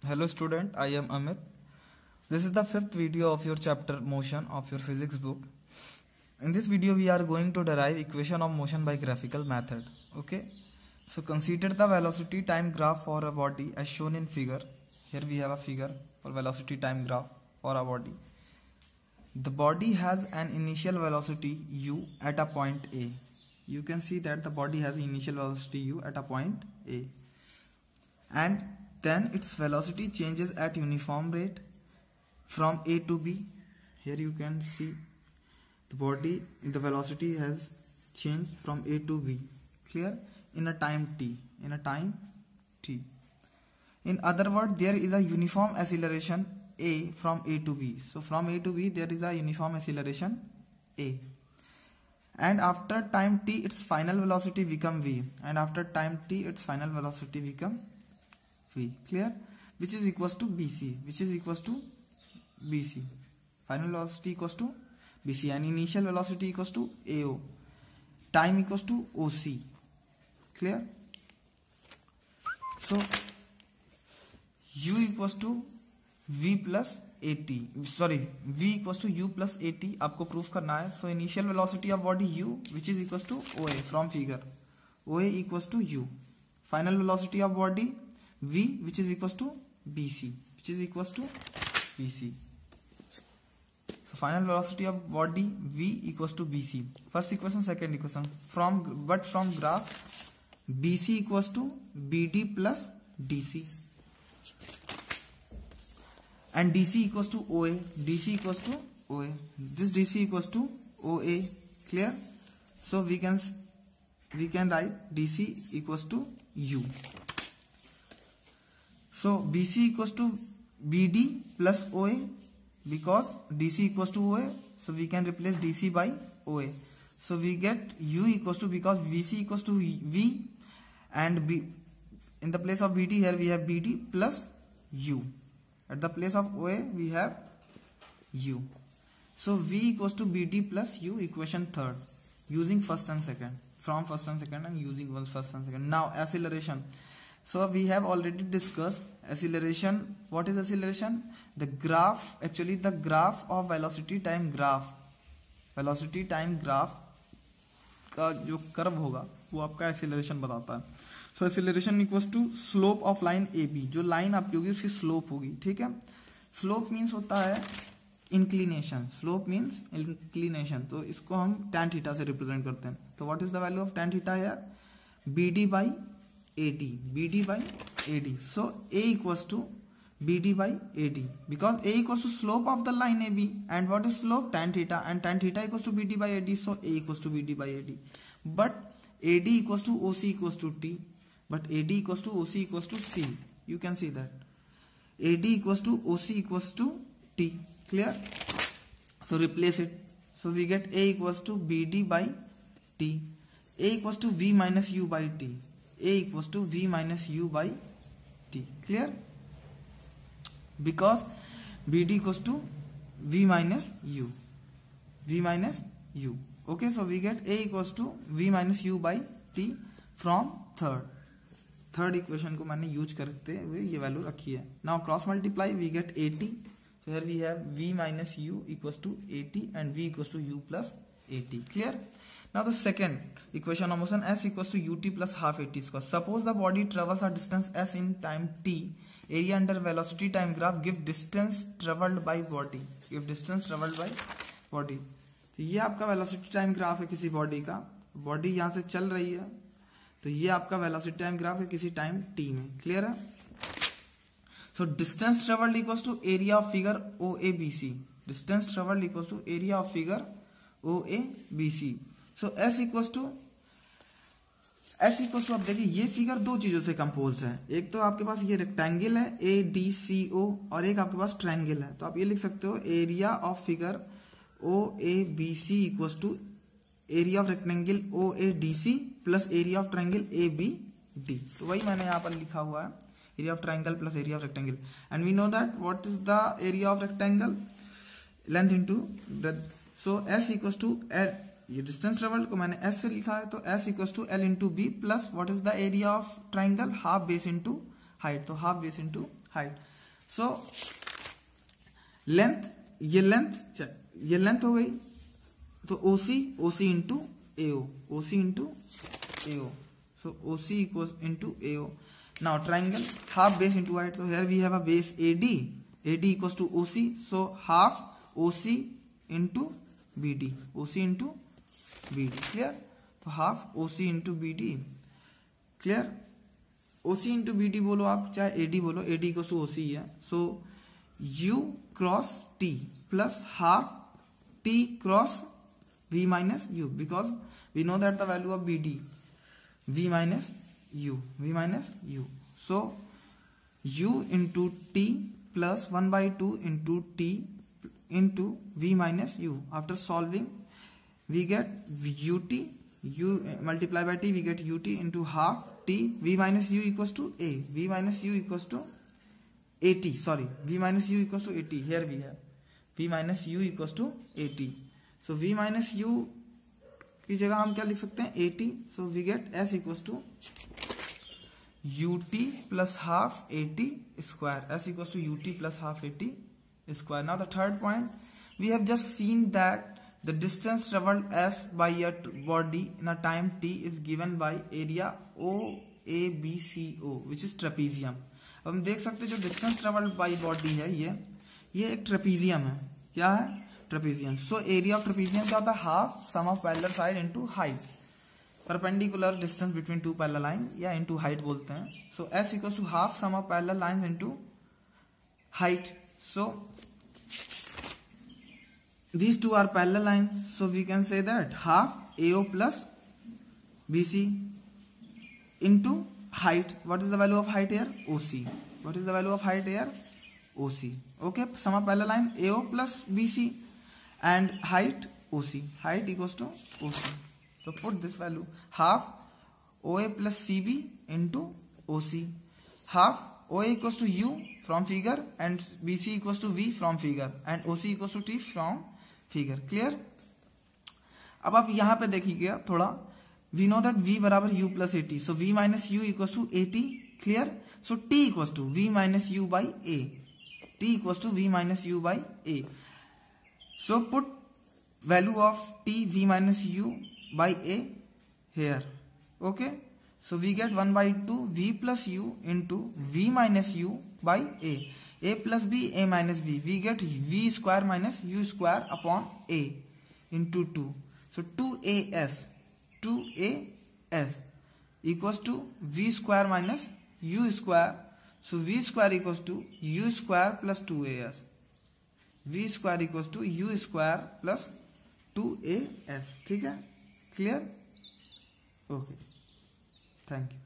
Hello student, I am Amit. This is the fifth video of your chapter motion of your physics book. In this video we are going to derive equation of motion by graphical method. Okay. So consider the velocity time graph for a body as shown in figure. Here we have a figure for velocity time graph for a body. The body has an initial velocity u at a point A. You can see that the body has initial velocity u at a point A. And then its velocity changes at uniform rate from A to B. Here you can see the body, the velocity has changed from A to B. Clear? In a time t. In a time t. In other words, there is a uniform acceleration A from A to B. So from A to B there is a uniform acceleration A. And after time t its final velocity become v. And after time t its final velocity become v. Clear? Which is equals to bc. Which is equals to bc. Final velocity equals to bc and initial velocity equals to ao. Time equals to oc. Clear? So u equals to v plus at. Sorry, v equals to u plus at आपको proof करना है. So initial velocity of body u which is equals to oa from figure. oa equals to u. Final velocity of body v which is equals to bc. Which is equals to bc. So final velocity of body v equals to bc. First equation, second equation. From graph bc equals to bd plus dc. And dc equals to oa. dc equals to oa. This dc equals to oa. Clear? So we can write dc equals to u. So bc equals to bd plus oa because dc equals to oa. So we can replace dc by oa. So we get u equals to, because bc equals to v and b, in the place of bd here we have bd plus u. At the place of oa we have u. So v equals to bd plus u, equation third, using first and second, from first and second and using one first and second. Now acceleration. So we have already discussed acceleration. What is acceleration? The graph, actually the graph of velocity time graph. Velocity time graph का जो curve होगा वो आपका acceleration बताता है. So acceleration equals to slope of line AB. जो line आपकी होगी उसकी slope होगी. ठीक है? Slope means होता है inclination. Slope means inclination. तो इसको हम tan theta से represent करते हैं. तो what is the value of tan theta here? BD by AD. BD by AD. So A equals to BD by AD, because A equals to slope of the line AB, and what is slope? Tan theta, and tan theta equals to BD by AD. So A equals to BD by AD. But AD equals to OC equals to T. But AD equals to OC equals to C. You can see that AD equals to OC equals to T. Clear? So replace it. So we get A equals to BD by T. A equals to V minus U by T. A equals to V minus U by T. Clear? Because BD equals to V minus U. V minus U. Okay, so we get A equals to V minus U by T from third equation को मैंने use करते हुए ये value रखी है. Now cross multiply we get 80. So here we have V minus U equals to 80 and V equals to U plus 80. Clear? Now the second equation of motion, S equals to ut plus half at square. Suppose the body travels a distance s in time t. Area under velocity time graph give distance traveled by body. Give distance traveled by body. तो ये आपका velocity time graph है किसी body का. Body यहाँ से चल रही है. तो ये आपका velocity time graph है किसी time t में. Clear है? So distance traveled equals to area of figure OABC. Distance traveled equals to area of figure OABC. So S equals to आप देखिए ये फिगर दो चीजों से कंपोज है. एक तो आपके पास ये रेक्टेंगल है ADCO और एक आपके पास ट्रायंगल है. तो आप ये लिख सकते हो area of figure OABC equals to area of rectangle OADC plus area of triangle ABD. तो वही मैंने यहाँ पर लिखा हुआ है, area of triangle plus area of rectangle. And we know that what is the area of rectangle? Length into breadth. So S equals to L. ये distance travelled को मैंने S से लिखा है, तो S equals to L into B plus what is the area of triangle? Half base into height. तो half base into height. So length, ये length हो गई, तो OC into AO, OC into AO. So OC equals into AO. Now triangle half base into height. So here we have a base AD equals to OC. So half OC into BD, OC into BD. Clear? तो half OC into BD. Clear? OC into BD बोलो आप, चाहे AD बोलो, AD equals to OC है. So U cross T plus half T cross V minus U, because we know that the value of BD V minus U. So U into T plus 1 by 2 into T into V minus U. After solving, we get UT, U multiplied by T, we get UT into half T. V minus U equals to A. V minus U equals to AT. Sorry, V minus U equals to AT. Here we have V minus U equals to AT. So V minus U की जगह हम क्या लिख सकते हैं, 80. So we get S equals to UT plus half 80 square. S equals to UT plus half 80 square. Now the third point, we have just seen that the distance travelled S by a body in a time T is given by area OABCO which is trapezium. अब हम देख सकते हैं जो distance travelled by body है ये एक trapezium है. क्या है? Trapezium. So area of trapezium क्या होता है? Half sum of parallel side into height. Perpendicular distance between two parallel line या इनटू हाइट बोलते हैं. So S equals to half sum of parallel lines into height. So these two are parallel lines, so we can say that half AO plus BC into height. What is the value of height here? OC. What is the value of height here? OC. Okay, sum of parallel line AO plus BC and height OC. Height equals to OC. So put this value, half OA plus CB into OC. Half OA equals to U from figure and BC equals to V from figure and OC equals to T from figure. Clear? अब आप यहाँ पे देखिएगा थोड़ा, we know that V बराबर U plus AT. So V minus U equals to AT. Clear? So T equals to V minus U by A. T equals to V minus U by A. So put value of T V minus U by A here. Okay. So we get 1 by 2 V plus U into V minus U by A. A plus B, A minus B. We get V square minus U square upon A into 2. So 2AS equals to V square minus U square. So V square equals to U square plus 2AS. V square equals to U square plus 2AS. ठीक है? Clear? Okay. Thank you.